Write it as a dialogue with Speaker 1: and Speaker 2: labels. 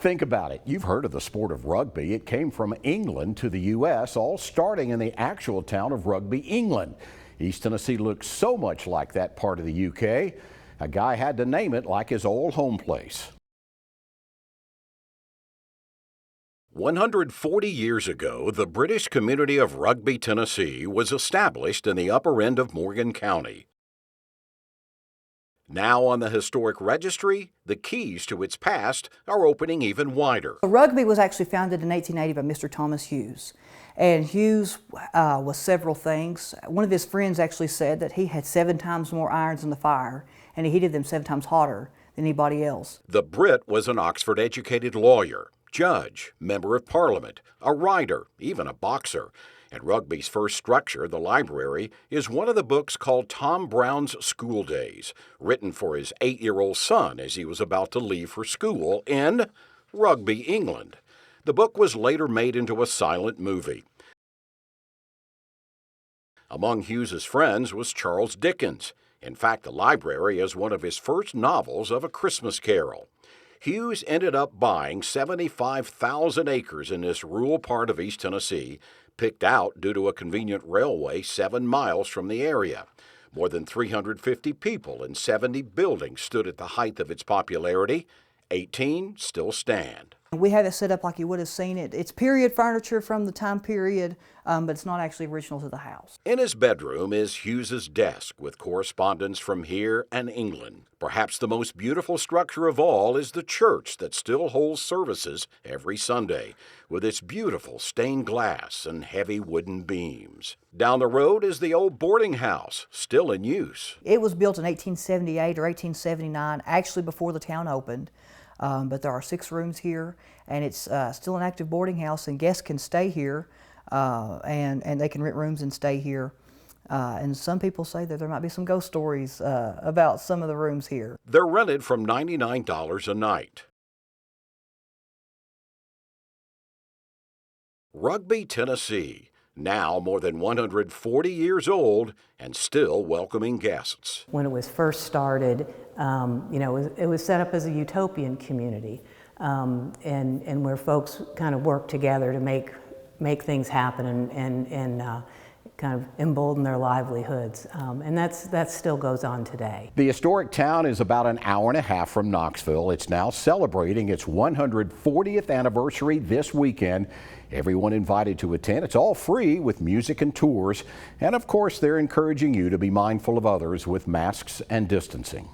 Speaker 1: Think about it. You've heard of the sport of rugby. It came from England to the U.S., all starting in the actual town of Rugby, England. East Tennessee looks so much like that part of the U.K., a guy had to name it like his old home place.
Speaker 2: 140 years ago, the British community of Rugby, Tennessee was established in the upper end of Morgan County. Now on the historic registry, the keys to its past are opening even wider.
Speaker 3: Rugby was actually founded in 1880 by Mr. Thomas Hughes. And Hughes was several things. One of his friends actually said that he had 7 times more irons in the fire, and he heated them 7 times hotter than anybody else.
Speaker 2: The Brit was an Oxford-educated lawyer, judge, member of parliament, a writer, even a boxer. And Rugby's first structure, the library, is one of the books called Tom Brown's School Days, written for his 8-year-old son as he was about to leave for school in Rugby, England. The book was later made into a silent movie. Among Hughes's friends was Charles Dickens. In fact, the library is one of his first novels of A Christmas Carol. Hughes ended up buying 75,000 acres in this rural part of East Tennessee, picked out due to a convenient railway 7 miles from the area. More than 350 people and 70 buildings stood at the height of its popularity. 18 still stand.
Speaker 3: We have it set up like you would have seen it. It's period furniture from the time period, but it's not actually original to the house.
Speaker 2: In his bedroom is Hughes's desk with correspondence from here and England. Perhaps the most beautiful structure of all is the church that still holds services every Sunday, with its beautiful stained glass and heavy wooden beams. Down the road is the old boarding house, still in use.
Speaker 3: It was built in 1878 or 1879, actually before the town opened. But there are 6 rooms here, and it's still an active boarding house, and guests can stay here, and they can rent rooms and stay here. And some people say that there might be some ghost stories about some of the rooms here.
Speaker 2: They're rented from $99 a night. Rugby, Tennessee, now more than 140 years old and still welcoming guests.
Speaker 4: When it was first started, it was set up as a utopian community, and where folks kind of work together to make things happen and kind of embolden their livelihoods, and that still goes on today.
Speaker 1: The historic town is about an hour and a half from Knoxville. It's now celebrating its 140th anniversary this weekend. Everyone invited to attend. It's all free with music and tours. And of course, they're encouraging you to be mindful of others with masks and distancing.